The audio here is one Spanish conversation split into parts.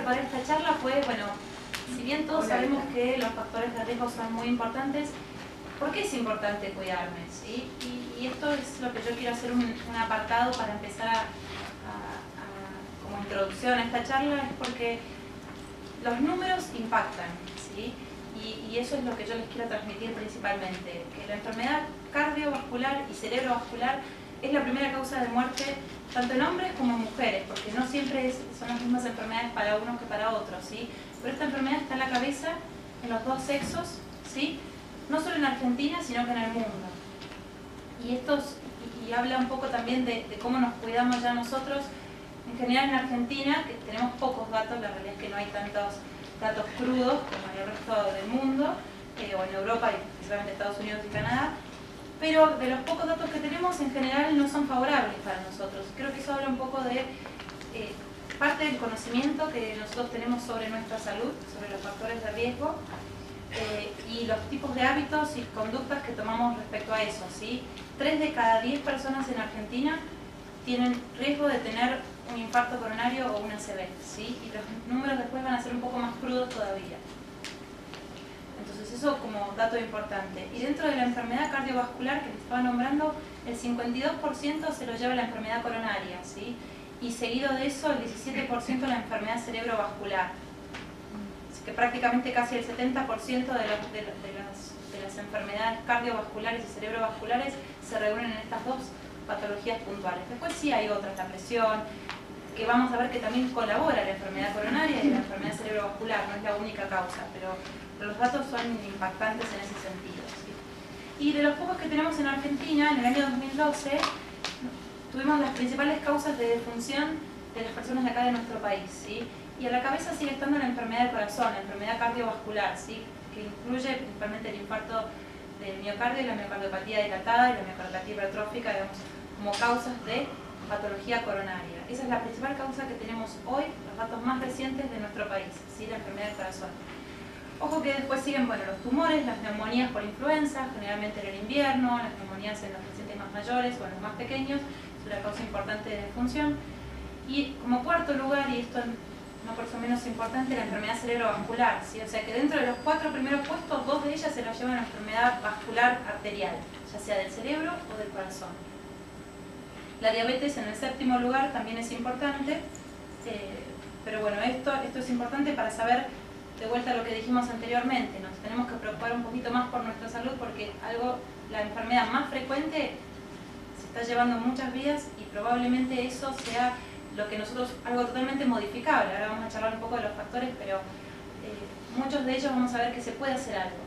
preparar esta charla fue, bueno, si bien todos sabemos que los factores de riesgo son muy importantes, ¿por qué es importante cuidarme? ¿Sí? Y esto es lo que yo quiero hacer un apartado para empezar como introducción a esta charla, es porque los números impactan, ¿sí? Y eso es lo que yo les quiero transmitir principalmente, que la enfermedad cardiovascular y cerebrovascular es la primera causa de muerte tanto en hombres como en mujeres, porque no siempre son las mismas enfermedades para unos que para otros, ¿sí? Pero esta enfermedad está en la cabeza en los dos sexos, ¿sí? No solo en Argentina, sino que en el mundo. Y habla un poco también de cómo nos cuidamos ya nosotros. En general en Argentina, que tenemos pocos datos, la realidad es que no hay tantos datos crudos como en el resto del mundo, o en Europa y principalmente Estados Unidos y Canadá, pero de los pocos datos que tenemos en general no son favorables para nosotros. Creo que eso habla un poco de parte del conocimiento que nosotros tenemos sobre nuestra salud, sobre los factores de riesgo, y los tipos de hábitos y conductas que tomamos respecto a eso, ¿sí? 3 de cada 10 personas en Argentina tienen riesgo de tener un infarto coronario o una ACV, ¿sí? Y los números después van a ser un poco más crudos todavía. Entonces eso como dato importante. Y dentro de la enfermedad cardiovascular que les estaba nombrando, el 52% se lo lleva la enfermedad coronaria, ¿sí? Y seguido de eso el 17% la enfermedad cerebrovascular. Así que prácticamente casi el 70% de las enfermedades cardiovasculares y cerebrovasculares se reúnen en estas dos patologías puntuales. Después sí hay otras, la presión, que vamos a ver que también colabora la enfermedad coronaria y la enfermedad cerebrovascular, no es la única causa, pero los datos son impactantes en ese sentido, ¿sí? Y de los pocos que tenemos en Argentina, en el año 2012, tuvimos las principales causas de defunción de las personas de acá de nuestro país, ¿sí? Y a la cabeza sigue estando la enfermedad del corazón, la enfermedad cardiovascular, ¿sí? Que incluye principalmente el infarto del miocardio y la miocardiopatía dilatada y la miocardiopatía hipertrófica, digamos, como causas de patología coronaria. Esa es la principal causa que tenemos hoy, los datos más recientes de nuestro país, ¿sí? La enfermedad del corazón. Ojo que después siguen, bueno, los tumores, las neumonías por influenza, generalmente en el invierno, las neumonías en los pacientes más mayores o en los más pequeños, es una causa importante de defunción. Y como cuarto lugar, y esto no por eso menos importante, la enfermedad cerebrovascular, ¿sí? O sea que dentro de los 4 primeros puestos, 2 de ellas se los llevan a la enfermedad vascular arterial, ya sea del cerebro o del corazón. La diabetes en el 7º lugar también es importante, pero bueno, esto es importante para saber, de vuelta a lo que dijimos anteriormente, nos tenemos que preocupar un poquito más por nuestra salud porque la enfermedad más frecuente se está llevando muchas vidas y probablemente eso sea lo que nosotros, algo totalmente modificable. Ahora vamos a charlar un poco de los factores, pero muchos de ellos vamos a ver que se puede hacer algo.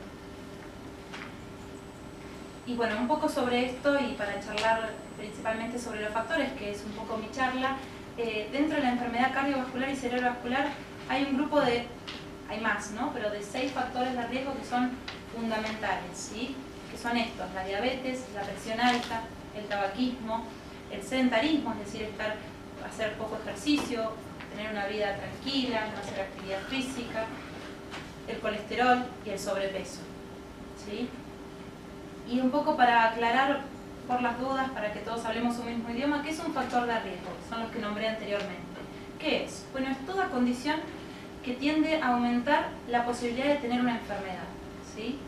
Y bueno, un poco sobre esto y para charlar principalmente sobre los factores, que es un poco mi charla, dentro de la enfermedad cardiovascular y cerebrovascular hay un grupo de, hay más, ¿no? Pero de 6 factores de riesgo que son fundamentales, ¿sí? Que son estos: la diabetes, la presión alta, el tabaquismo, el sedentarismo, es decir, hacer poco ejercicio, tener una vida tranquila, no hacer actividad física, el colesterol y el sobrepeso, ¿sí? Y un poco para aclarar por las dudas, para que todos hablemos un mismo idioma, ¿qué es un factor de riesgo? Son los que nombré anteriormente. ¿Qué es? Bueno, es toda condición que tiende a aumentar la posibilidad de tener una enfermedad, ¿sí?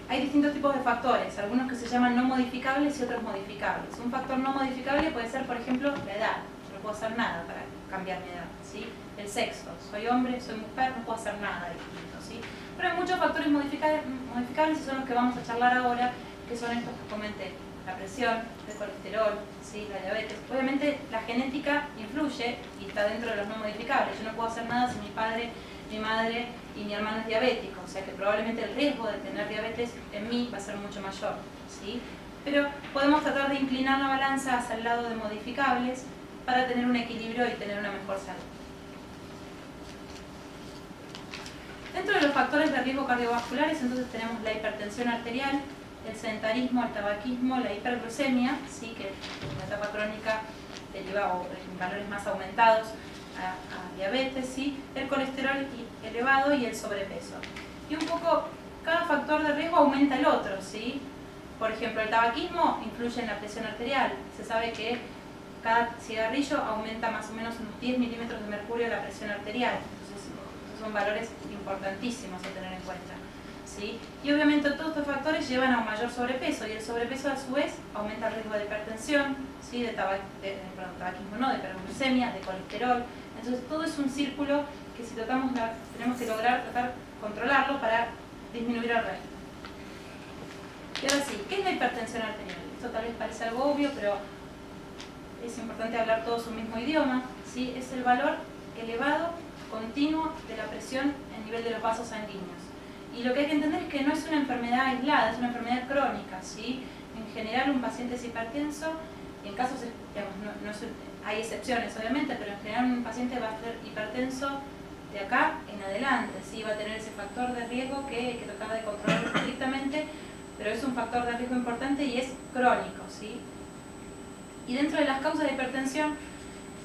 Hay distintos tipos de factores, algunos que se llaman no modificables y otros modificables. Un factor no modificable puede ser, por ejemplo, la edad. No puedo hacer nada para cambiar mi edad, ¿sí? El sexo, soy hombre, soy mujer, no puedo hacer nada distinto, ¿sí? Pero hay muchos factores modificables y son los que vamos a charlar ahora, que son estos que comenté: la presión, el colesterol, ¿sí? La diabetes. Obviamente la genética influye y está dentro de los no modificables. Yo no puedo hacer nada si mi padre, mi madre y mi hermano es diabético, o sea que probablemente el riesgo de tener diabetes en mí va a ser mucho mayor, ¿sí? Pero podemos tratar de inclinar la balanza hacia el lado de modificables para tener un equilibrio y tener una mejor salud. Dentro de los factores de riesgo cardiovasculares, entonces tenemos la hipertensión arterial, el sedentarismo, el tabaquismo, la hiperglucemia, ¿sí? Que en la etapa crónica deriva o en valores más aumentados a diabetes, ¿sí? El colesterol elevado y el sobrepeso. Y un poco, cada factor de riesgo aumenta el otro, ¿sí? Por ejemplo, el tabaquismo influye en la presión arterial. Se sabe que cada cigarrillo aumenta más o menos unos 10 milímetros de mercurio la presión arterial. Entonces, estos son valores importantísimos a tener en cuenta, ¿sí? Y obviamente todos estos factores llevan a un mayor sobrepeso, y el sobrepeso a su vez aumenta el riesgo de hipertensión, ¿sí? de tabaquismo no, de hiperglucemia, de colesterol. Entonces todo es un círculo que si tenemos que tratar de controlarlo para disminuir el resto. Y ahora sí, ¿qué es la hipertensión arterial? Esto tal vez parece algo obvio, pero es importante hablar todos un mismo idioma, ¿sí? Es el valor elevado continuo de la presión a nivel de los vasos sanguíneos. Y lo que hay que entender es que no es una enfermedad aislada, es una enfermedad crónica, ¿sí? En general un paciente es hipertenso, en casos, digamos, hay excepciones obviamente, pero en general un paciente va a ser hipertenso de acá en adelante, ¿sí? Va a tener ese factor de riesgo que hay que tratar de controlar estrictamente, pero es un factor de riesgo importante y es crónico, ¿sí? Y dentro de las causas de hipertensión,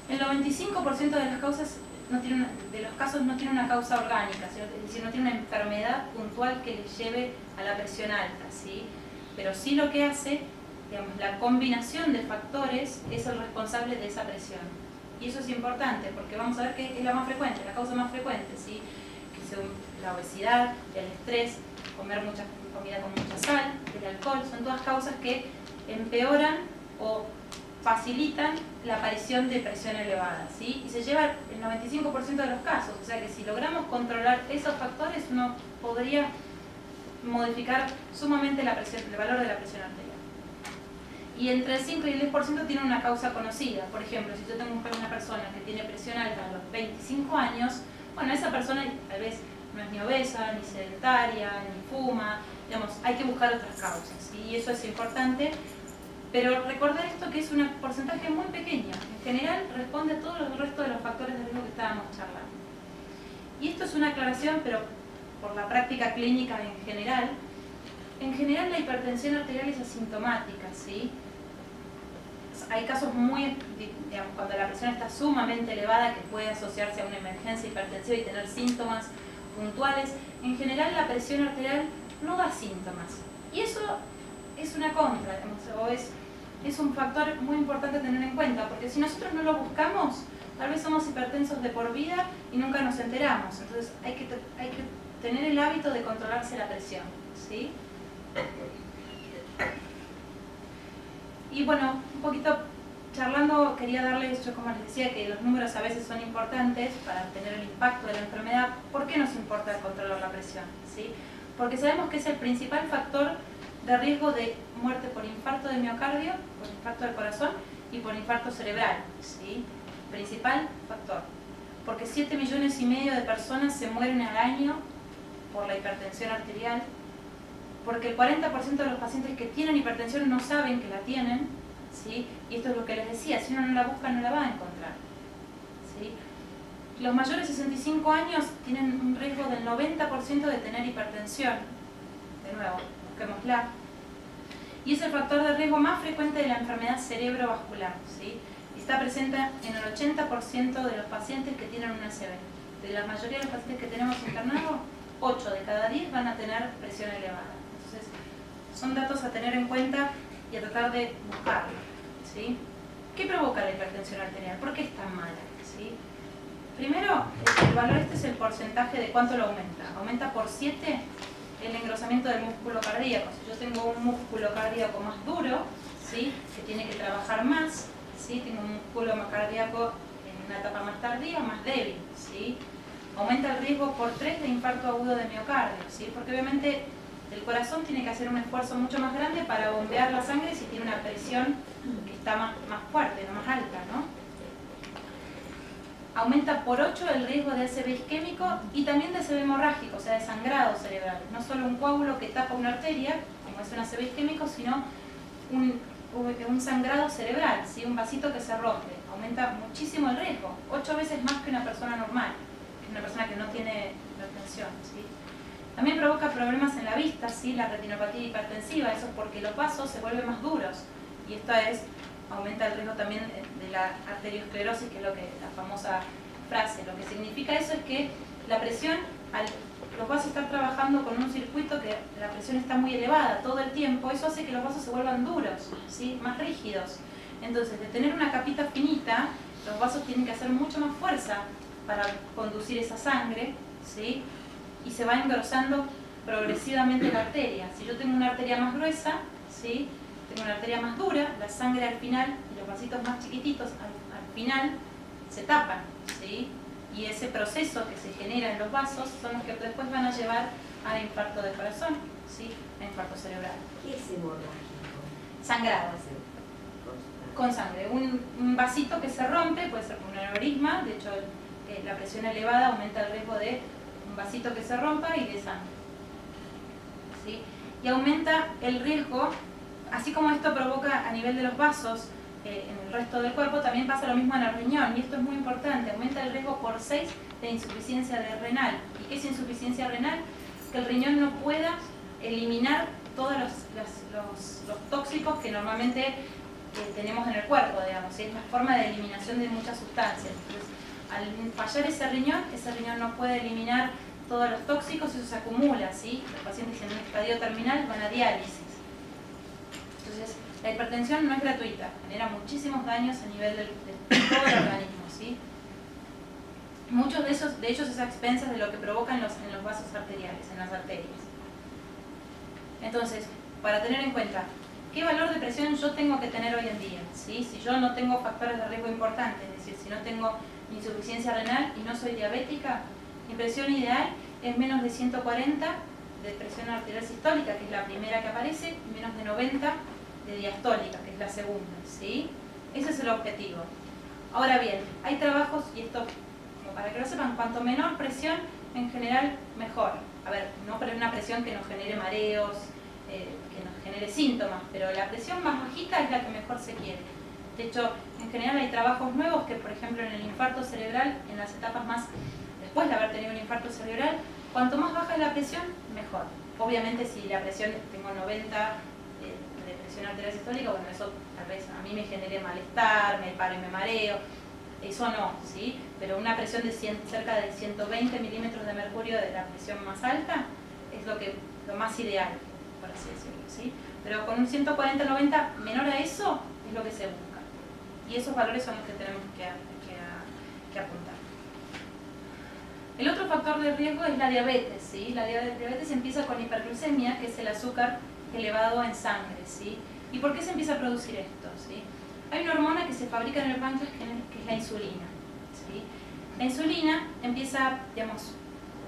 el 95% de las causas de los casos no tiene una causa orgánica, es decir, no tiene una enfermedad puntual que le lleve a la presión alta, ¿sí? Pero sí lo que hace, digamos, la combinación de factores es el responsable de esa presión. Y eso es importante porque vamos a ver que es la más frecuente, la causa más frecuente, ¿sí? Que son la obesidad, el estrés, comer mucha comida con mucha sal, el alcohol, son todas causas que empeoran o facilitan la aparición de presión elevada, ¿sí? Y se lleva el 95% de los casos, o sea que si logramos controlar esos factores uno podría modificar sumamente la presión, el valor de la presión arterial. Y entre el 5 y el 10% tiene una causa conocida. Por ejemplo, si yo tengo una persona que tiene presión alta a los 25 años, bueno, esa persona tal vez no es ni obesa, ni sedentaria, ni fuma, digamos, hay que buscar otras causas, ¿sí? Y eso es importante. Pero recordar esto que es un porcentaje muy pequeño. En general responde a todos los restos de los factores de riesgo que estábamos charlando. Y esto es una aclaración, pero por la práctica clínica en general la hipertensión arterial es asintomática, ¿sí? Hay casos muy, digamos, cuando la presión está sumamente elevada que puede asociarse a una emergencia hipertensiva y tener síntomas puntuales. En general la presión arterial no da síntomas. Y eso es una contra, digamos, o es un factor muy importante a tener en cuenta, porque si nosotros no lo buscamos, tal vez somos hipertensos de por vida y nunca nos enteramos. Entonces hay que tener el hábito de controlarse la presión, ¿sí? Y bueno, un poquito charlando, quería darles, yo como les decía, que los números a veces son importantes para tener el impacto de la enfermedad. ¿Por qué nos importa controlar la presión? ¿Sí? Porque sabemos que es el principal factor de riesgo de muerte por infarto de miocardio, por infarto del corazón y por infarto cerebral, ¿sí? Principal factor. Porque 7,5 millones de personas se mueren al año por la hipertensión arterial, porque el 40% de los pacientes que tienen hipertensión no saben que la tienen, ¿sí? Y esto es lo que les decía, si uno no la busca no la va a encontrar, ¿sí? Los mayores de 65 años tienen un riesgo del 90% de tener hipertensión. De nuevo, busquémosla. Y es el factor de riesgo más frecuente de la enfermedad cerebrovascular, ¿sí? Y está presente en el 80% de los pacientes que tienen una ACV. De la mayoría de los pacientes que tenemos internados, 8 de cada 10 van a tener presión elevada. Entonces, son datos a tener en cuenta y a tratar de buscarlo, ¿sí? ¿Qué provoca la hipertensión arterial? ¿Por qué es tan mala? ¿Sí? Primero, el valor este es el porcentaje de cuánto lo aumenta. Aumenta por 7 el engrosamiento del músculo cardíaco. Si yo tengo un músculo cardíaco más duro, ¿sí? Que tiene que trabajar más, ¿sí? Tengo un músculo cardíaco en una etapa más tardía, más débil, ¿sí? Aumenta el riesgo por 3 de infarto agudo de miocardio, ¿sí? Porque obviamente el corazón tiene que hacer un esfuerzo mucho más grande para bombear la sangre si tiene una presión que está más fuerte, no más alta, ¿no? Aumenta por 8 el riesgo de ACV isquémico y también de ACV hemorrágico, o sea, de sangrado cerebral. No solo un coágulo que tapa una arteria, como es un ACV isquémico, sino un sangrado cerebral, ¿sí? Un vasito que se rompe. Aumenta muchísimo el riesgo, 8 veces más que una persona normal, que una persona que no tiene hipertensión, ¿sí? También provoca problemas en la vista, ¿sí? La retinopatía hipertensiva, eso es porque los vasos se vuelven más duros. Y esto aumenta el riesgo también de la arteriosclerosis, que es lo que la famosa frase. Lo que significa eso es que la presión, los vasos están trabajando con un circuito que la presión está muy elevada todo el tiempo, eso hace que los vasos se vuelvan duros, ¿sí? Más rígidos. Entonces, de tener una capita finita, los vasos tienen que hacer mucho más fuerza para conducir esa sangre, ¿sí? Y se va engrosando progresivamente la arteria. Si yo tengo una arteria más gruesa, ¿sí? Tengo una arteria más dura, la sangre al final y los vasitos más chiquititos al final se tapan, ¿sí? Y ese proceso que se genera en los vasos son los que después van a llevar al infarto de corazón, ¿sí? A infarto cerebral. ¿Qué es hemorrágico? Sangrado. Con sangre. Un vasito que se rompe, puede ser un aneurisma, de hecho la presión elevada aumenta el riesgo de un vasito que se rompa y de sangre. ¿Sí? Y aumenta el riesgo, así como esto provoca a nivel de los vasos en el resto del cuerpo, también pasa lo mismo en el riñón, y esto es muy importante, aumenta el riesgo por 6 de insuficiencia renal. ¿Y qué es insuficiencia renal? Que el riñón no pueda eliminar todos los tóxicos que normalmente tenemos en el cuerpo, digamos, ¿sí? Es la forma de eliminación de muchas sustancias. Entonces, al fallar ese riñón no puede eliminar todos los tóxicos y eso se acumula, ¿sí? Los pacientes en un estadio terminal van a diálisis. Entonces, la hipertensión no es gratuita, genera muchísimos daños a nivel de todo el organismo, ¿sí? Muchos de ellos es a expensas de lo que provocan en los vasos arteriales, en las arterias. Entonces, para tener en cuenta, ¿qué valor de presión yo tengo que tener hoy en día? ¿Sí? Si yo no tengo factores de riesgo importantes, es decir, si no tengo insuficiencia renal y no soy diabética, mi presión ideal es menos de 140 de presión arterial sistólica, que es la primera que aparece, y menos de 90 de diastólica, que es la segunda, ¿sí? Ese es el objetivo. Ahora bien, hay trabajos, y esto, como para que lo sepan, cuanto menor presión, en general, mejor. A ver, no una presión que nos genere mareos, que nos genere síntomas, pero la presión más bajita es la que mejor se quiere. De hecho, en general hay trabajos nuevos que, por ejemplo, en el infarto cerebral, en las etapas más después de haber tenido un infarto cerebral, cuanto más baja es la presión, mejor. Obviamente, si la presión, tengo 90 de presión arterial sistólica, bueno, eso tal vez a mí me genere malestar, me paro y me mareo, eso no, ¿sí? Pero una presión de cerca de 120 milímetros de mercurio de la presión más alta es lo más ideal, por así decirlo, ¿sí? Pero con un 140-90 menor a eso es lo que se busca. Y esos valores son los que tenemos que apuntar. El otro factor de riesgo es la diabetes, ¿sí? La diabetes empieza con hiperglucemia, que es el azúcar elevado en sangre, ¿sí? ¿Y por qué se empieza a producir esto? ¿Sí? Hay una hormona que se fabrica en el páncreas que es la insulina, ¿sí? La insulina empieza, digamos,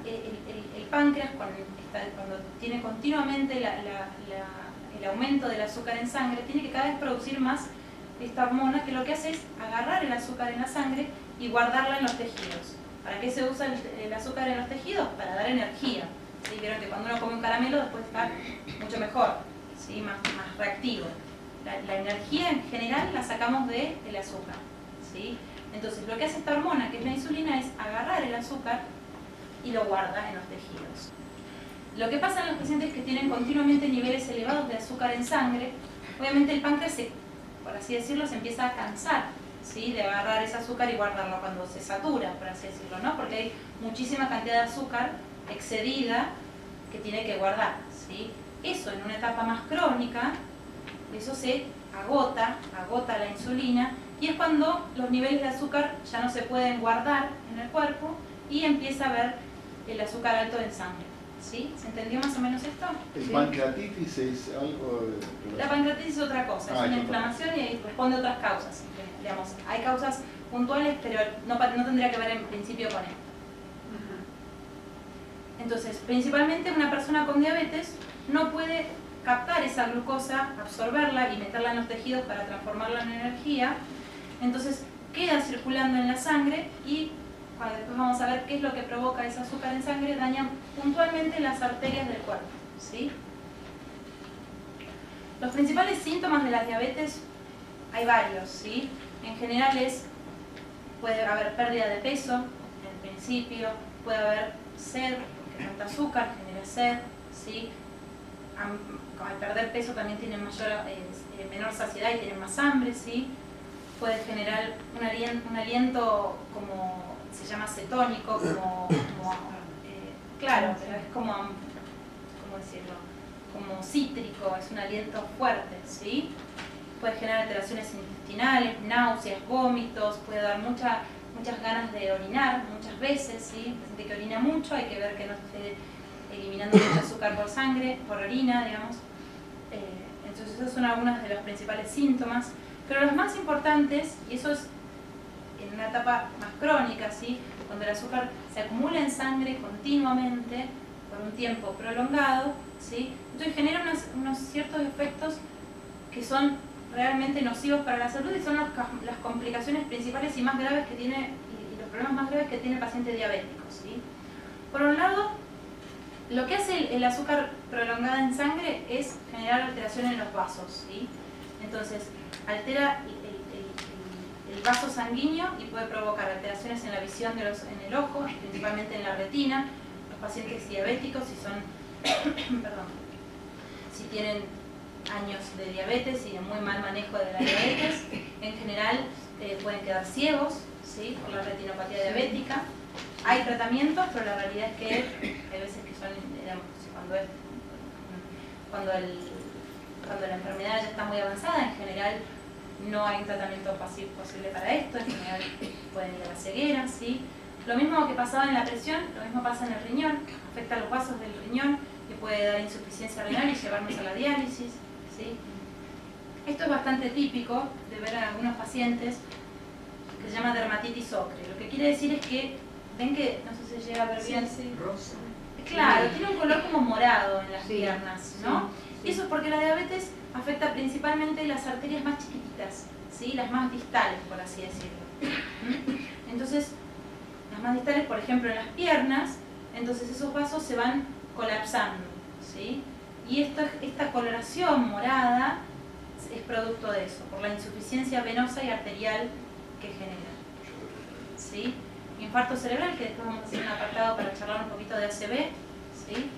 el páncreas cuando tiene continuamente el aumento del azúcar en sangre, tiene que cada vez producir más esta hormona, que lo que hace es agarrar el azúcar en la sangre y guardarla en los tejidos. ¿Para qué se usa el azúcar en los tejidos? Para dar energía. ¿Sí? Vieron que cuando uno come un caramelo después está mucho mejor, ¿sí? más reactivo. La energía en general la sacamos del azúcar, ¿sí? Entonces lo que hace esta hormona, que es la insulina, es agarrar el azúcar y lo guarda en los tejidos. Lo que pasa en los pacientes que tienen continuamente niveles elevados de azúcar en sangre, obviamente el páncreas, por así decirlo, se empieza a cansar, ¿sí? De agarrar ese azúcar y guardarlo cuando se satura, por así decirlo, ¿no? Porque hay muchísima cantidad de azúcar excedida que tiene que guardar, ¿sí? Eso en una etapa más crónica, eso se agota la insulina, y es cuando los niveles de azúcar ya no se pueden guardar en el cuerpo y empieza a haber el azúcar alto en sangre, ¿sí? ¿Se entendió más o menos esto? ¿El pancreatitis es algo de... La pancreatitis es otra cosa, es una inflamación y ahí responde a otras causas. Digamos, hay causas puntuales, pero no tendría que ver en principio con esto. Entonces, principalmente una persona con diabetes no puede captar esa glucosa, absorberla y meterla en los tejidos para transformarla en energía. Entonces queda circulando en la sangre y cuando después vamos a ver qué es lo que provoca ese azúcar en sangre, daña puntualmente las arterias del cuerpo, ¿sí? Los principales síntomas de la diabetes, hay varios, ¿sí? En general puede haber pérdida de peso en principio, puede haber sed, porque tanta azúcar genera sed, ¿sí? Al perder peso también tienen menor saciedad y tienen más hambre, ¿sí? Puede generar un aliento como, se llama cetónico, claro, pero es como, ¿cómo decirlo? Como cítrico, es un aliento fuerte, ¿sí? puede generar alteraciones intestinales, náuseas, vómitos, puede dar muchas ganas de orinar muchas veces, ¿sí? El paciente que orina mucho hay que ver que no esté eliminando mucho azúcar por sangre, por orina, digamos. Entonces esos son algunos de los principales síntomas, pero los más importantes, y eso es en una etapa más crónica, ¿sí? Cuando el azúcar se acumula en sangre continuamente por un tiempo prolongado, ¿sí? Entonces genera unos ciertos efectos que son realmente nocivos para la salud y son las complicaciones principales y más graves que tiene, y los problemas más graves que tiene el paciente diabético, ¿sí? Por un lado, lo que hace el azúcar prolongada en sangre es generar alteración en los vasos, ¿sí? Entonces, altera el vaso sanguíneo y puede provocar alteraciones en la visión en el ojo, principalmente en la retina. Los pacientes diabéticos, si son, perdón, si tienen años de diabetes y de muy mal manejo de la diabetes, en general pueden quedar ciegos, ¿sí? Por la retinopatía diabética. Hay tratamientos, pero la realidad es que hay veces que son, digamos, cuando la enfermedad ya está muy avanzada, en general no hay un tratamiento posible para esto, en general pueden ir a la ceguera, ¿sí? Lo mismo que pasaba en la presión, lo mismo pasa en el riñón, afecta a los vasos del riñón y puede dar insuficiencia renal y llevarnos a la diálisis, ¿sí? Esto es bastante típico de ver en algunos pacientes que se llama dermatitis ocre. Lo que quiere decir es que, ven que, no sé si se llega a ver bien, sí. Rosa. Claro, tiene un color como morado en las Sí, piernas, ¿no? sí, sí. Y eso es porque la diabetes afecta principalmente las arterias más chiquititas, ¿sí? Las más distales, por así decirlo. Entonces, las más distales, por ejemplo, en las piernas, entonces esos vasos se van colapsando, ¿sí? Y esta coloración morada es producto de eso, por la insuficiencia venosa y arterial que genera, ¿sí? Infarto cerebral, que después vamos a hacer un apartado para charlar un poquito de ACV, ¿sí?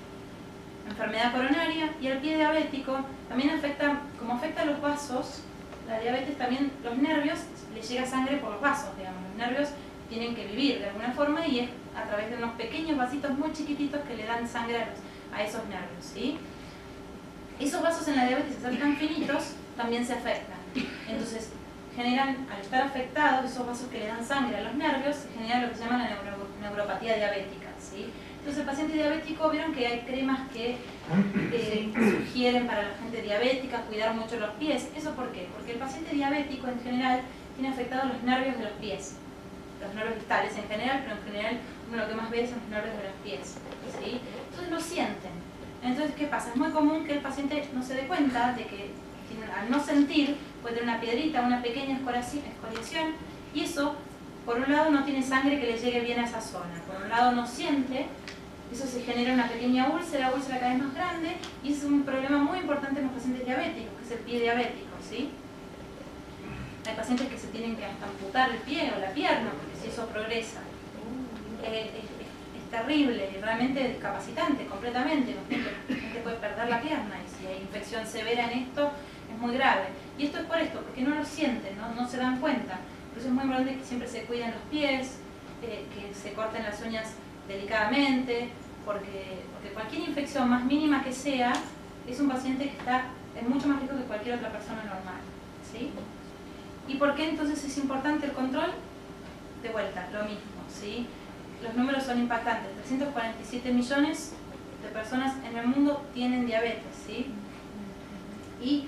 Enfermedad coronaria, y el pie diabético también afecta, como afecta a los vasos, la diabetes también, los nervios, le llega sangre por los vasos, digamos, los nervios tienen que vivir de alguna forma y es a través de unos pequeños vasitos muy chiquititos que le dan sangre a esos nervios, ¿sí? Esos vasos en la diabetes, al ser tan finitos, también se afectan. Entonces, generan, al estar afectados, esos vasos que le dan sangre a los nervios, se genera lo que se llama la neuropatía diabética, ¿sí? Entonces, el paciente diabético, vieron que hay cremas que sugieren para la gente diabética cuidar mucho los pies. ¿Eso por qué? Porque el paciente diabético en general tiene afectados los nervios de los pies, los nervios distales en general, pero en general uno lo que más ve son los nervios de los pies, ¿sí? Entonces lo sienten. Entonces, ¿qué pasa? Es muy común que el paciente no se dé cuenta de que al no sentir puede tener una piedrita, una pequeña escoriación, y eso, por un lado, no tiene sangre que le llegue bien a esa zona, por un lado no siente, eso se genera una pequeña úlcera cada vez más grande, y es un problema muy importante en los pacientes diabéticos, que es el pie diabético, ¿sí? Hay pacientes que se tienen que hasta amputar el pie o la pierna, porque si eso progresa, es terrible y realmente discapacitante completamente, la gente puede perder la pierna, y si hay infección severa en esto, es muy grave. Y esto es por esto, porque no lo sienten, no se dan cuenta. Por eso es muy importante que siempre se cuiden los pies, que se corten las uñas delicadamente, porque cualquier infección más mínima que sea, es un paciente que está en mucho más riesgo que cualquier otra persona normal, ¿sí? ¿Y por qué entonces es importante el control? De vuelta, lo mismo, ¿sí? Los números son impactantes. 347 millones de personas en el mundo tienen diabetes, ¿sí? Y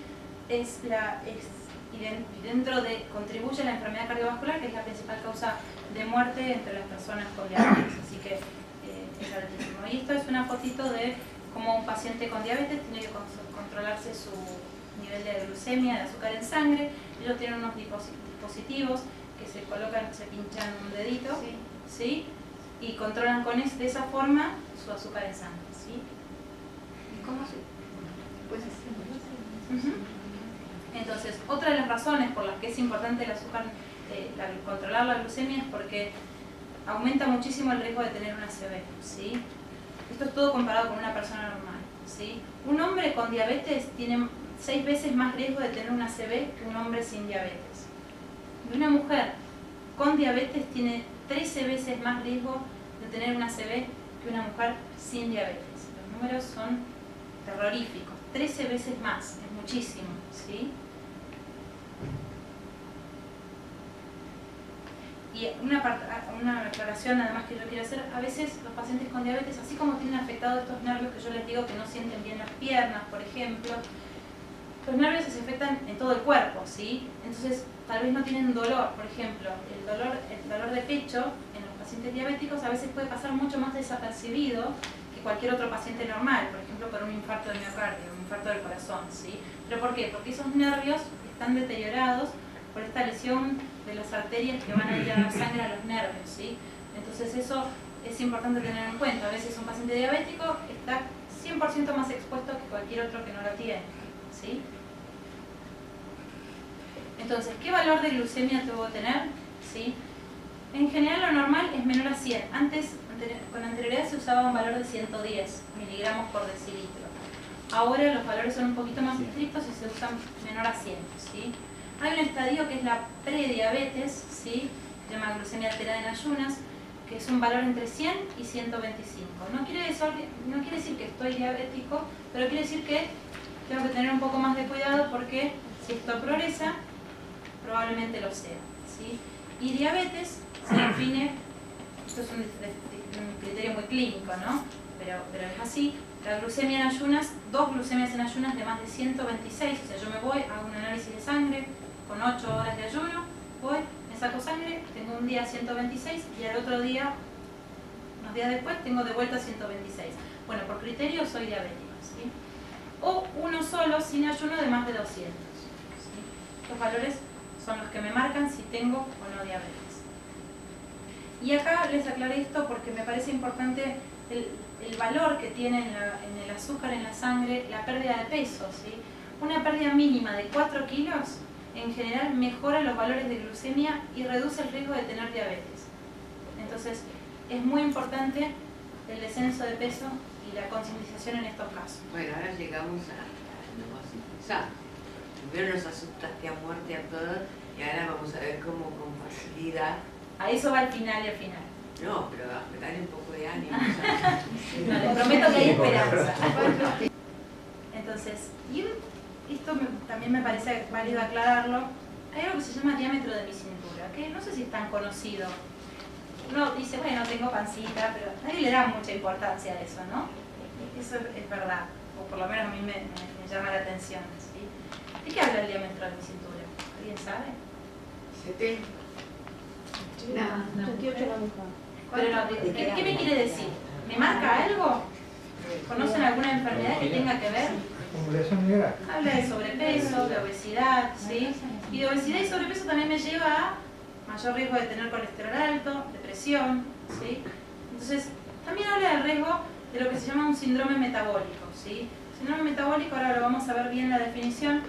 dentro de contribuye a la enfermedad cardiovascular, que es la principal causa de muerte entre las personas con diabetes, así que es altísimo. Y esto es una fotito de cómo un paciente con diabetes tiene que controlarse su nivel de glucemia, de azúcar en sangre. Ellos tienen unos dispositivos que se colocan, se pinchan un dedito, ¿sí? Y controlan de esa forma su azúcar en sangre, ¿sí? ¿Y cómo se puede hacer? Entonces, otra de las razones por las que es importante el azúcar, controlar la glucemia, es porque aumenta muchísimo el riesgo de tener una ACV, ¿sí? Esto es todo comparado con una persona normal, ¿sí? Un hombre con diabetes tiene 6 veces más riesgo de tener una ACV que un hombre sin diabetes. Y una mujer con diabetes tiene 13 veces más riesgo de tener una ACV que una mujer sin diabetes. Los números son terroríficos, 13 veces más, es muchísimo, ¿sí? Y una aclaración además que yo quiero hacer, a veces los pacientes con diabetes, así como tienen afectados estos nervios que yo les digo que no sienten bien las piernas, por ejemplo, los nervios se afectan en todo el cuerpo, ¿sí? Entonces, tal vez no tienen dolor, por ejemplo, el dolor de pecho en los pacientes diabéticos a veces puede pasar mucho más desapercibido que cualquier otro paciente normal, por ejemplo, por un infarto de miocardio, un infarto del corazón, ¿sí? ¿Pero por qué? Porque esos nervios están deteriorados por esta lesión de las arterias que van a ir a dar sangre a los nervios, ¿sí? Entonces eso es importante tener en cuenta. A veces un paciente diabético está 100% más expuesto que cualquier otro que no lo tiene, ¿sí? Entonces, ¿qué valor de glucemia debo tener? ¿Sí? En general lo normal es menor a 100. Antes, con anterioridad se usaba un valor de 110 miligramos por decilitro. Ahora los valores son un poquito más estrictos y se usan menor a 100, ¿sí? Hay un estadio que es la prediabetes, ¿sí? Se llama glucemia alterada en ayunas, que es un valor entre 100 y 125. No quiere decir que estoy diabético, pero quiere decir que tengo que tener un poco más de cuidado porque si esto progresa, probablemente lo sea, ¿sí? Y diabetes se define, esto es un criterio muy clínico, ¿no? Pero es así. La glucemia en ayunas, 2 glucemias en ayunas de más de 126, o sea, yo me voy, hago un análisis de sangre con 8 horas de ayuno, voy, me saco sangre, tengo un día 126 y al otro día, unos días después, tengo de vuelta 126. Bueno, por criterio soy diabético, ¿sí? O uno solo sin ayuno de más de 200, ¿sí? Los valores son los que me marcan si tengo o no diabetes. Y acá les aclaré esto porque me parece importante el valor que tiene en el azúcar en la sangre la pérdida de peso, ¿sí? Una pérdida mínima de 4 kilos en general mejora los valores de glucemia y reduce el riesgo de tener diabetes. Entonces es muy importante el descenso de peso y la concientización en estos casos. Bueno, ahora llegamos a lo más interesante. Primero nos asustaste a muerte a todos y ahora vamos a ver cómo con facilidad. A eso va al final y al final. No, pero dale un poco de ánimo. No, les prometo que hay esperanza. Entonces, esto también me parece válido aclararlo. Hay algo que se llama diámetro de mi cintura, que no sé si es tan conocido. Uno dice, bueno, tengo pancita, pero nadie le da mucha importancia a eso, ¿no? Eso es verdad, o por lo menos a mí me llama la atención, ¿sí? ¿De qué habla el diámetro de mi cintura? ¿Alguien sabe? 70. No, 28 la mujer. Pero no, ¿qué me quiere decir? ¿Me marca algo? ¿Conocen alguna enfermedad que tenga que ver? Habla de sobrepeso, de obesidad, ¿sí? Y de obesidad y sobrepeso también me lleva a mayor riesgo de tener colesterol alto, depresión, ¿sí? Entonces, también habla del riesgo de lo que se llama un síndrome metabólico, ¿sí? Síndrome metabólico, ahora lo vamos a ver bien la definición,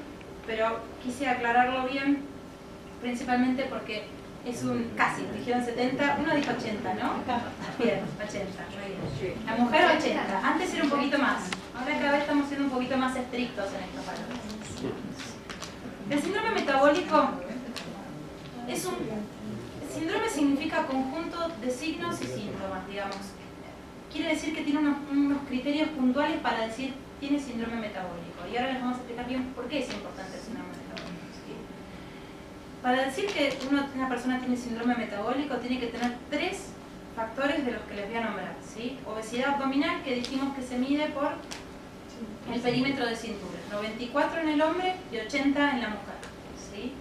pero quise aclararlo bien, principalmente porque es un casi, dijeron 70, uno dijo 80, ¿no? Bien, 80, muy bien. La mujer 80, antes era un poquito más, ahora cada vez estamos siendo un poquito más estrictos en estos valores. El síndrome metabólico es un... Síndrome significa conjunto de signos y síntomas, digamos. Quiere decir que tiene unos criterios puntuales para decir tiene síndrome metabólico. Y ahora les vamos a explicar bien por qué es importante el síndrome metabólico, ¿sí? Para decir que una persona tiene síndrome metabólico tiene que tener 3 factores de los que les voy a nombrar, ¿sí? Obesidad abdominal, que dijimos que se mide por el perímetro de cintura, 94 en el hombre y 80 en la mujer, ¿sí?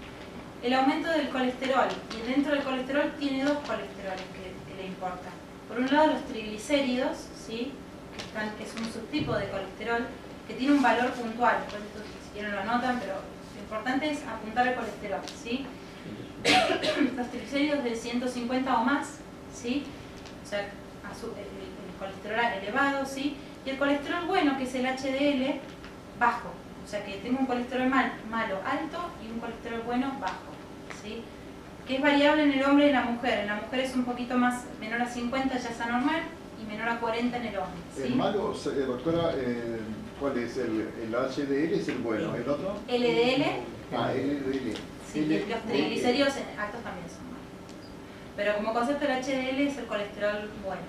El aumento del colesterol, y dentro del colesterol tiene 2 colesteroles que le importan. Por un lado los triglicéridos, ¿sí? que es un subtipo de colesterol que tiene un valor puntual, por esto si quieren lo anotan, pero lo importante es apuntar al colesterol, ¿sí? Los triglicéridos de 150 o más, ¿sí? O sea, el colesterol elevado, ¿sí? Y el colesterol bueno, que es el HDL, bajo. O sea, que tengo un colesterol malo alto y un colesterol bueno bajo, ¿sí? Que es variable en el hombre y en la mujer. En la mujer es un poquito más, menor a 50 ya es anormal y menor a 40 en el hombre, ¿sí? El malo, doctora, ¿cuál es? El HDL es el bueno, ¿el otro? LDL. Ah, LDL. Sí, los triglicéridos altos también son malos. Pero como concepto el HDL es el colesterol bueno.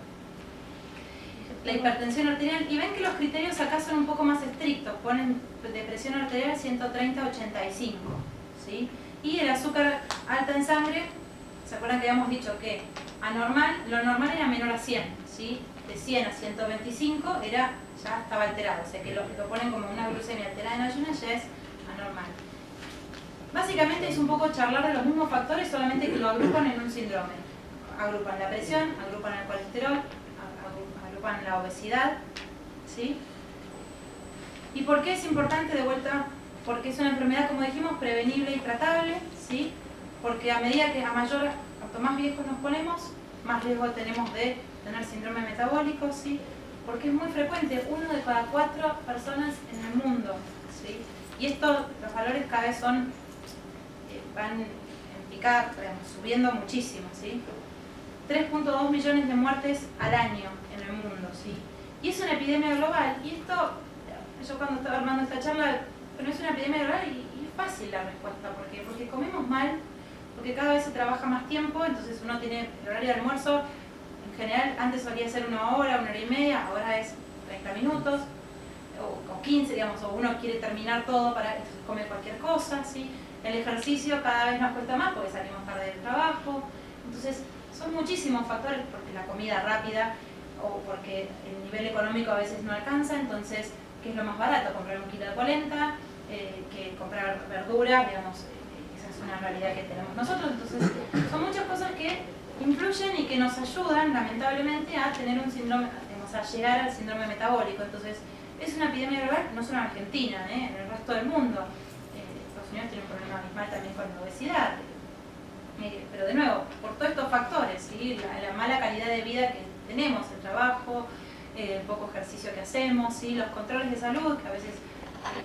La hipertensión arterial, y ven que los criterios acá son un poco más estrictos, ponen de presión arterial 130-85, ¿sí? Y el azúcar alta en sangre ¿Se acuerdan que habíamos dicho que lo normal era menor a 100, ¿sí? De 100 a 125 ya estaba alterado, o sea que lo ponen como una glucemia alterada en ayunas, ya es anormal. Básicamente es un poco charlar de los mismos factores, solamente que lo agrupan en un síndrome. Agrupan la presión, agrupan el colesterol, agrupan la obesidad, ¿sí? ¿Y por qué es importante de vuelta? Porque es una enfermedad, como dijimos, prevenible y tratable, ¿sí? Porque a medida que cuanto más viejos nos ponemos, más riesgo tenemos de tener síndrome metabólico, ¿sí? Porque es muy frecuente, 1 de cada 4 personas en el mundo, ¿sí? Y los valores cada vez van en picada, subiendo muchísimo, ¿sí? 3.2 millones de muertes al año en el mundo, ¿sí? Y es una epidemia global, y yo cuando estaba armando esta charla, pero es una epidemia global y es fácil la respuesta, porque comemos mal, porque cada vez se trabaja más tiempo, entonces uno tiene el horario de almuerzo, en general antes solía ser 1 hora, 1 hora y media, ahora es 30 minutos, o 15, digamos, o uno quiere terminar todo para comer cualquier cosa, ¿sí? El ejercicio cada vez nos cuesta más porque salimos tarde del trabajo, entonces son muchísimos factores, porque la comida rápida o porque el nivel económico a veces no alcanza, entonces, ¿qué es lo más barato? Comprar 1 kilo de polenta, que comprar verduras, digamos, esa es una realidad que tenemos nosotros, entonces son muchas cosas que influyen y que nos ayudan, lamentablemente, a tener un síndrome, digamos, a llegar al síndrome metabólico. Entonces, es una epidemia global, no solo en Argentina, en el resto del mundo. Estados Unidos tiene un problema abismal también con la obesidad. Pero de nuevo, por todos estos factores, ¿sí? la mala calidad de vida que tenemos, el trabajo, el poco ejercicio que hacemos, ¿sí? Los controles de salud, que a veces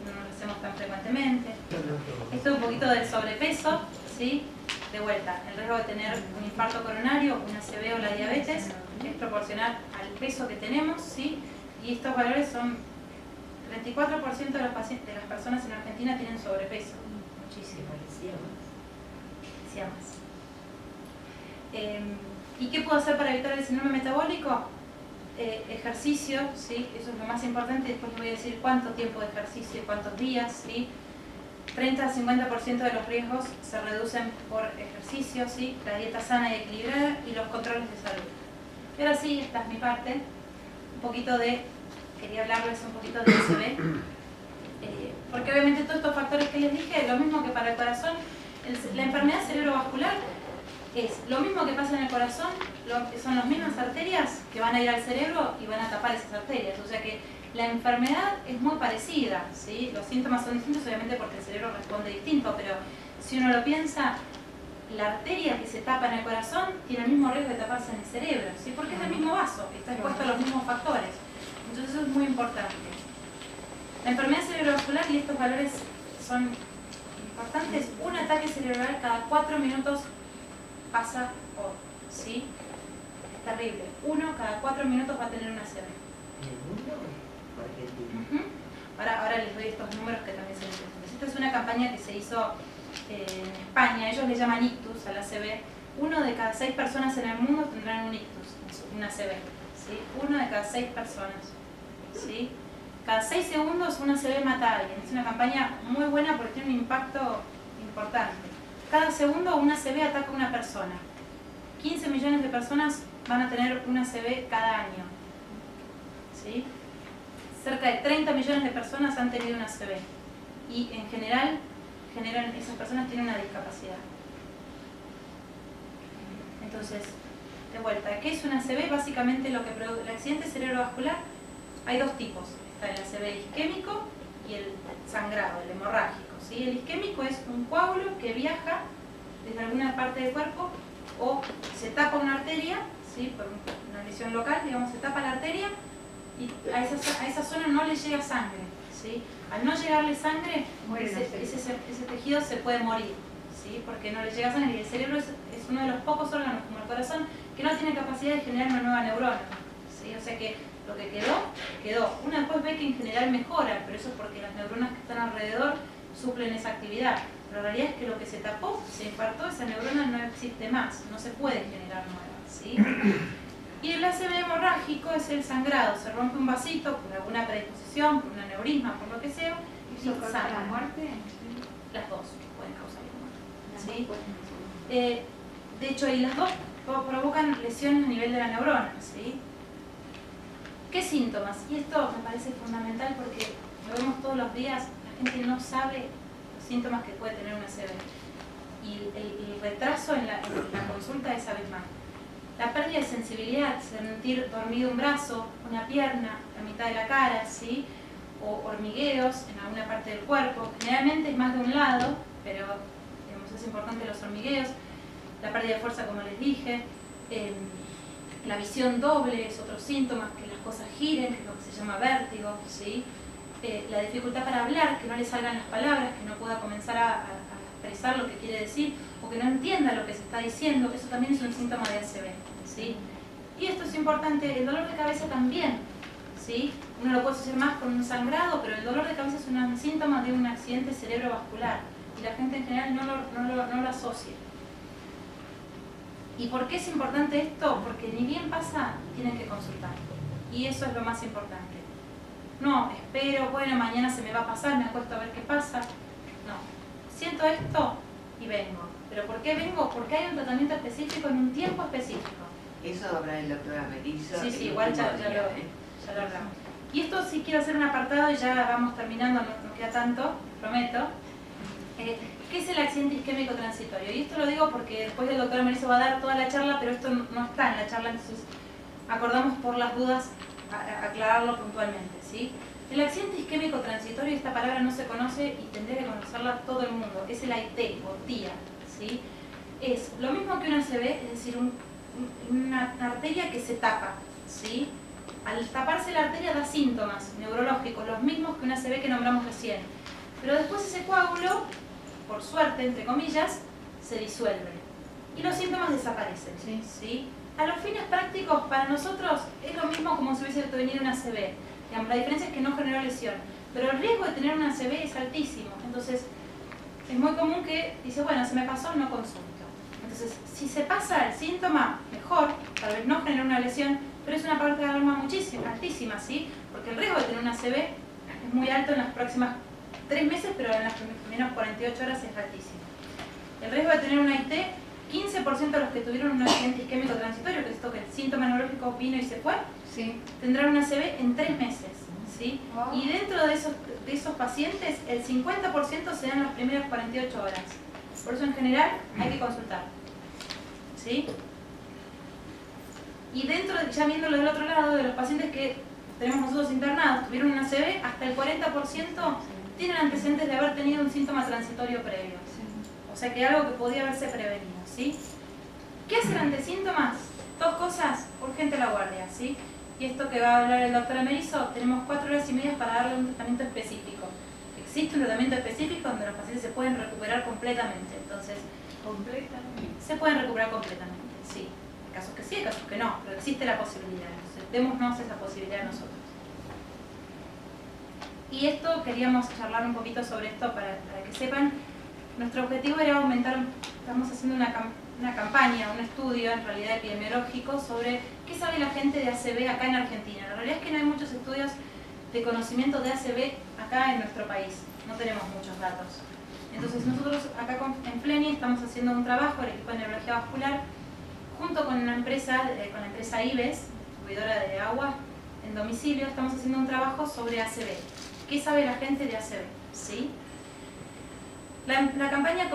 no los hacemos tan frecuentemente. Esto es un poquito del sobrepeso, ¿sí? De vuelta, el riesgo de tener un infarto coronario, una ACV o la diabetes es proporcional al peso que tenemos, ¿sí? Y estos valores son 34% de las personas en Argentina tienen sobrepeso, muchísimo. Decía más. ¿Y qué puedo hacer para evitar el síndrome metabólico? Ejercicio, ¿sí? Eso es lo más importante. Después les voy a decir cuánto tiempo de ejercicio y cuántos días, ¿sí? 30 al 50% de los riesgos se reducen por ejercicio, ¿sí? La dieta sana y equilibrada y los controles de salud. Y ahora sí, esta es mi parte. Quería hablarles un poquito de ACV. Porque obviamente todos estos factores que les dije, lo mismo que para el corazón, la enfermedad cerebrovascular es lo mismo que pasa en el corazón, son las mismas arterias que van a ir al cerebro y van a tapar esas arterias. O sea que la enfermedad es muy parecida, ¿sí? Los síntomas son distintos obviamente porque el cerebro responde distinto, pero si uno lo piensa, la arteria que se tapa en el corazón tiene el mismo riesgo de taparse en el cerebro, ¿sí? Porque es el mismo vaso, está expuesto a los mismos factores. Entonces eso es muy importante. La enfermedad cerebrovascular, y estos valores son importantes, un ataque cerebral cada 4 minutos pasa por, ¿sí? Es terrible. 1 cada 4 minutos va a tener una ACV. ¿En el mundo o Argentina? Ahora les doy estos números que también son importantes. Esta es una campaña que se hizo en España, ellos le llaman ictus a la ACV. 1 de cada 6 personas en el mundo tendrán un ictus, una ACV, ¿sí? 1 de cada 6 personas, ¿sí? Cada 6 segundos una ACV mata a alguien. Es una campaña muy buena porque tiene un impacto importante. Cada segundo una ACV ataca a una persona. 15 millones de personas van a tener una ACV cada año, ¿sí? Cerca de 30 millones de personas han tenido una ACV. Y en general, esas personas tienen una discapacidad. Entonces, de vuelta, ¿qué es una ACV? Básicamente lo que produce el accidente cerebrovascular. Hay 2 tipos. Está el ACV isquémico y el sangrado, el hemorrágico, ¿sí? El isquémico es un coágulo que viaja desde alguna parte del cuerpo o se tapa una arteria, ¿sí? Por una lesión local, digamos, se tapa la arteria y a esa zona no le llega sangre, ¿sí? Al no llegarle sangre, ese tejido se puede morir, ¿sí? Porque no le llega sangre y el cerebro es uno de los pocos órganos, como el corazón, que no tiene capacidad de generar una nueva neurona, ¿sí? O sea que lo que quedó. Uno después ve que en general mejora, pero eso es porque las neuronas que están alrededor suplen esa actividad. Pero la realidad es que lo que se tapó, se infartó, esa neurona no existe más, no se puede generar nuevas, ¿sí? Y el ACV hemorrágico es el sangrado, se rompe un vasito por alguna predisposición, por un aneurisma, por lo que sea, y ¿Eso causa sangra. la muerte? Las dos pueden causar la muerte, ¿sí? de hecho, y las dos provocan lesiones a nivel de la neurona, ¿sí? ¿Qué síntomas? Y esto me parece fundamental porque lo vemos todos los días, la gente no sabe los síntomas que puede tener una ACV. Y el retraso en la consulta es abismal. La pérdida de sensibilidad, sentir dormido un brazo, una pierna, la mitad de la cara, ¿sí? O hormigueos en alguna parte del cuerpo. Generalmente es más de un lado, pero digamos, es importante los hormigueos. La pérdida de fuerza, como les dije. La visión doble es otro síntoma, que las cosas giren, que es lo que se llama vértigo, ¿sí? La dificultad para hablar, que no le salgan las palabras, que no pueda comenzar a expresar lo que quiere decir, o que no entienda lo que se está diciendo, eso también es un síntoma de ACV, ¿sí? Y esto es importante, el dolor de cabeza también, ¿sí? Uno lo puede asociar más con un sangrado, pero el dolor de cabeza es un síntoma de un accidente cerebrovascular, y la gente en general no lo asocia. ¿Y por qué es importante esto? Porque ni bien pasa, tienen que consultar. Y eso es lo más importante. No, espero, bueno, mañana se me va a pasar, me acuesto a ver qué pasa. No, siento esto y vengo. ¿Pero por qué vengo? Porque hay un tratamiento específico en un tiempo específico. Eso habla el doctor Amerizo. Sí, igual ya lo hablamos. Y esto sí quiero hacer un apartado y ya vamos terminando, no queda tanto, prometo. ¿Qué es el accidente isquémico transitorio? Y esto lo digo porque después el doctor Amerizo va a dar toda la charla, pero esto no está en la charla, entonces acordamos por las dudas aclararlo puntualmente, ¿sí? El accidente isquémico transitorio, esta palabra no se conoce y tendría que conocerla todo el mundo, es el AIT o TIA, ¿sí? Es lo mismo que una ACV, es decir, una arteria que se tapa, ¿sí? Al taparse la arteria da síntomas neurológicos, los mismos que una ACV que nombramos recién, pero después ese coágulo, por suerte, entre comillas, se disuelve y los síntomas desaparecen, ¿sí? A los fines prácticos, para nosotros es lo mismo como si hubiese tenido una ACV. Digamos, la diferencia es que no generó lesión, pero el riesgo de tener una ACV es altísimo. Entonces, es muy común que dice, bueno, se me pasó, no consulto. Entonces, si se pasa el síntoma, mejor, tal vez no generó una lesión, pero es una parte de alarma altísima, ¿sí? Porque el riesgo de tener una ACV es muy alto en las próximas 3 meses, pero en las primeras 48 horas es altísimo. El riesgo de tener una IT, 15% de los que tuvieron un accidente isquémico transitorio, que es esto que el síntoma neurológico vino y se fue, Sí. tendrán una ACV en 3 meses, ¿sí? Wow. Y dentro de esos pacientes, el 50% se dan en las primeras 48 horas. Por eso en general hay que consultar, ¿sí? Y dentro, ya viéndolo del otro lado, de los pacientes que tenemos nosotros internados, tuvieron una ACV, hasta el 40% tienen antecedentes de haber tenido un síntoma transitorio previo. O sea que algo que podía haberse prevenido, ¿sí? ¿Qué hacen ante síntomas? 2 cosas, urgente la guardia, ¿sí? Y esto que va a hablar el doctor Amerizo, tenemos 4 horas y media para darle un tratamiento específico. Existe un tratamiento específico donde los pacientes se pueden recuperar completamente, entonces... Completamente. Se pueden recuperar completamente, sí. Hay casos que sí, hay casos que no, pero existe la posibilidad. Entonces, démonos esa posibilidad nosotros. Y esto, queríamos charlar un poquito sobre esto para que sepan. Nuestro objetivo era aumentar, estamos haciendo una campaña, un estudio en realidad epidemiológico sobre qué sabe la gente de ACV acá en Argentina. La realidad es que no hay muchos estudios de conocimiento de ACV acá en nuestro país, no tenemos muchos datos. Entonces nosotros acá en Fleni estamos haciendo un trabajo, el equipo de neurología vascular, junto con la empresa IBES, distribuidora de agua en domicilio, estamos haciendo un trabajo sobre ACV. ¿Qué sabe la gente de ACV? ¿Sí? La campaña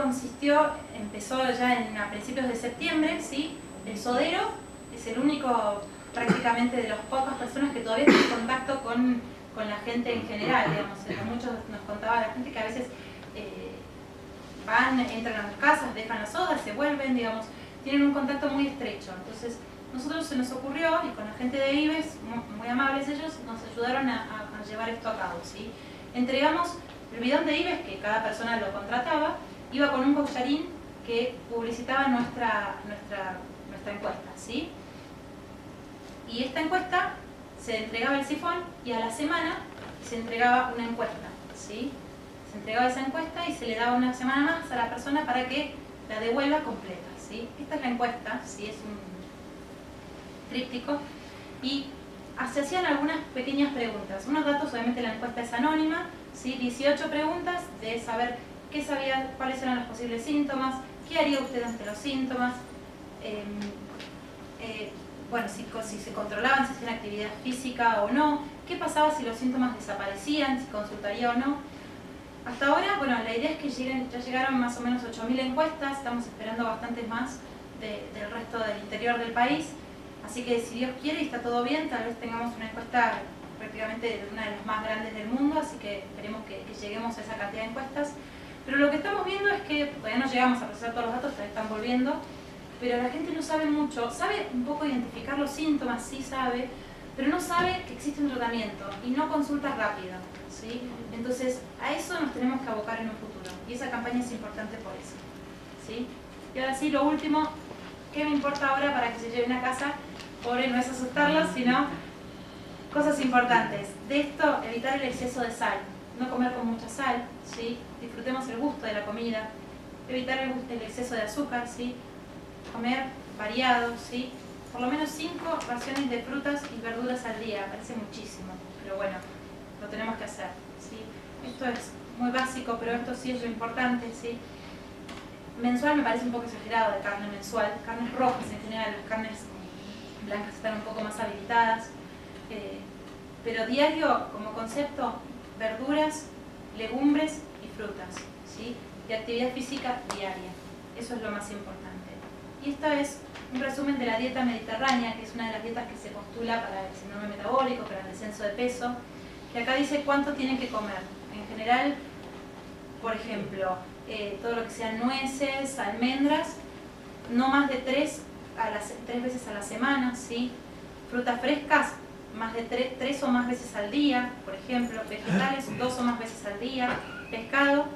empezó ya a principios de septiembre, ¿sí? El Sodero es el único, prácticamente de las pocas personas que todavía tiene contacto con la gente en general, digamos. Muchos nos contaba la gente que a veces entran a las casas, dejan las sodas, se vuelven, digamos, tienen un contacto muy estrecho. Entonces, nosotros se nos ocurrió, y con la gente de IBES, muy amables ellos, nos ayudaron a llevar esto a cabo, ¿sí? Entregamos el bidón de IBES, que cada persona lo contrataba, iba con un collarín que publicitaba nuestra encuesta, ¿sí? Y esta encuesta se entregaba el sifón y a la semana se entregaba una encuesta, ¿sí? Se entregaba esa encuesta y se le daba una semana más a la persona para que la devuelva completa, ¿sí? Esta es la encuesta, ¿sí? Es un tríptico y se hacían algunas pequeñas preguntas. Unos datos, obviamente la encuesta es anónima, ¿sí? 18 preguntas de saber qué sabía, cuáles eran los posibles síntomas, qué haría usted ante los síntomas, bueno, si se controlaban, si hacían actividad física o no, qué pasaba si los síntomas desaparecían, si consultaría o no. Hasta ahora, bueno, la idea es que ya llegaron más o menos 8.000 encuestas, estamos esperando bastantes más del resto del interior del país, así que si Dios quiere y está todo bien, tal vez tengamos una encuesta prácticamente una de las más grandes del mundo, así que esperemos que lleguemos a esa cantidad de encuestas. Pero lo que estamos viendo es que todavía no llegamos a procesar todos los datos, todavía están volviendo, pero la gente no sabe mucho, sabe un poco identificar los síntomas, sí sabe, pero no sabe que existe un tratamiento y no consulta rápido, ¿sí? Entonces, a eso nos tenemos que abocar en un futuro y esa campaña es importante por eso, ¿sí? Y ahora sí, lo último, ¿qué me importa ahora para que se lleven a casa? Pobre, no es asustarlos, sino cosas importantes. De esto, evitar el exceso de sal, no comer con mucha sal, ¿sí? Disfrutemos el gusto de la comida, evitar el exceso de azúcar, ¿sí? Comer variado, ¿sí? Por lo menos 5 raciones de frutas y verduras al día, parece muchísimo, pero bueno, lo tenemos que hacer, ¿sí? Esto es muy básico, pero esto sí es lo importante, ¿sí? Mensual me parece un poco exagerado de carne mensual, carnes rojas en general, las carnes blancas están un poco más habilitadas, pero diario como concepto, verduras, legumbres y frutas, ¿sí? Y actividad física diaria, eso es lo más importante. Y esto es un resumen de la dieta mediterránea, que es una de las dietas que se postula para el síndrome metabólico, para el descenso de peso, que acá dice cuánto tienen que comer. En general, por ejemplo, todo lo que sean nueces, almendras, no más de 3 veces a la semana, ¿sí? Frutas frescas, más de 3 o más veces al día, por ejemplo, vegetales 2 o más veces al día, pescado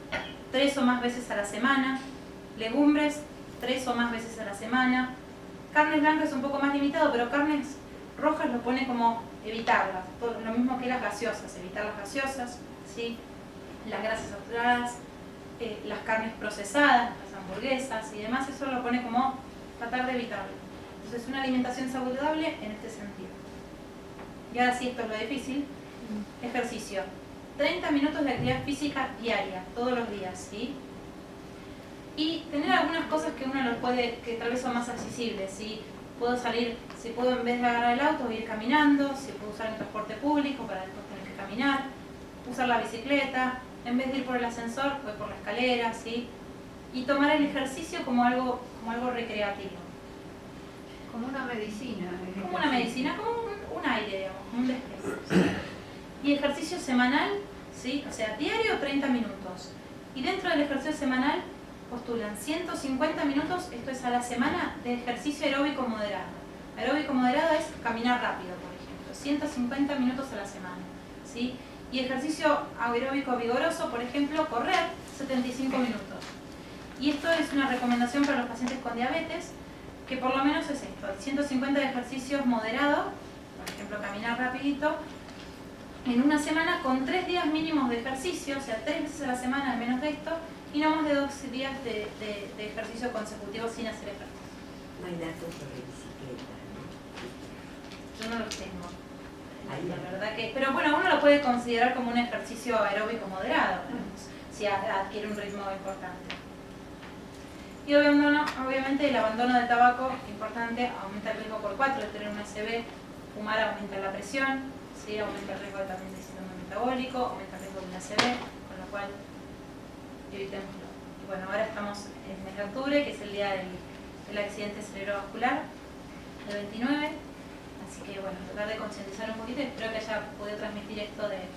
3 o más veces a la semana, legumbres 3 o más veces a la semana, carnes blancas es un poco más limitado, pero carnes rojas lo pone como evitarlas, lo mismo que las gaseosas, evitar las gaseosas, ¿sí? Las grasas saturadas, las carnes procesadas, las hamburguesas y demás, eso lo pone como tratar de evitarlo. Entonces una alimentación saludable en este sentido. Y ahora sí, esto es lo difícil, ejercicio. 30 minutos de actividad física diaria, todos los días, ¿sí? Y tener algunas cosas que uno que tal vez son más accesibles, ¿sí? Puedo salir, si puedo en vez de agarrar el auto ir caminando, si puedo usar el transporte público para después tener que caminar, usar la bicicleta, en vez de ir por el ascensor, voy por la escalera, ¿sí? Y tomar el ejercicio como algo recreativo. Como una medicina. Como una medicina, como un aire, digamos, un despejo, ¿sí? Y ejercicio semanal, ¿sí? O sea, diario 30 minutos. Y dentro del ejercicio semanal postulan 150 minutos, esto es a la semana, de ejercicio aeróbico moderado. Aeróbico moderado es caminar rápido, por ejemplo, 150 minutos a la semana, ¿sí? Y ejercicio aeróbico vigoroso, por ejemplo, correr 75 minutos. Y esto es una recomendación para los pacientes con diabetes, que por lo menos es esto, 150 de ejercicios moderados, por ejemplo, caminar rapidito, en una semana con 3 días mínimos de ejercicio, o sea, 3 veces a la semana al menos de esto, y no más de 2 días de ejercicio consecutivo sin hacer ejercicio. No hay datos sobre bicicleta, ¿no? Yo no los tengo. La verdad que, pero bueno, uno lo puede considerar como un ejercicio aeróbico moderado, digamos, si adquiere un ritmo importante. Y obviamente el abandono del tabaco, importante, aumenta el riesgo por 4 de tener un ACV, fumar aumenta la presión, ¿sí? Aumenta el riesgo también de síndrome metabólico, aumenta el riesgo de un ACV, con lo cual evitémoslo. Y bueno, ahora estamos en el mes de octubre, que es el día del accidente cerebrovascular, el 29, así que bueno, tratar de concientizar un poquito y espero que haya podido transmitir esto de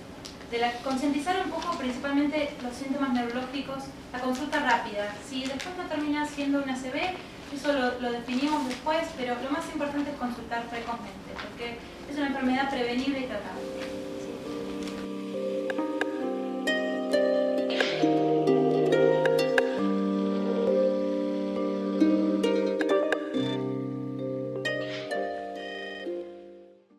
concientizar un poco principalmente los síntomas neurológicos, la consulta rápida. Si después no termina siendo un ACV, eso lo definimos después, pero lo más importante es consultar precozmente, porque es una enfermedad prevenible y tratable.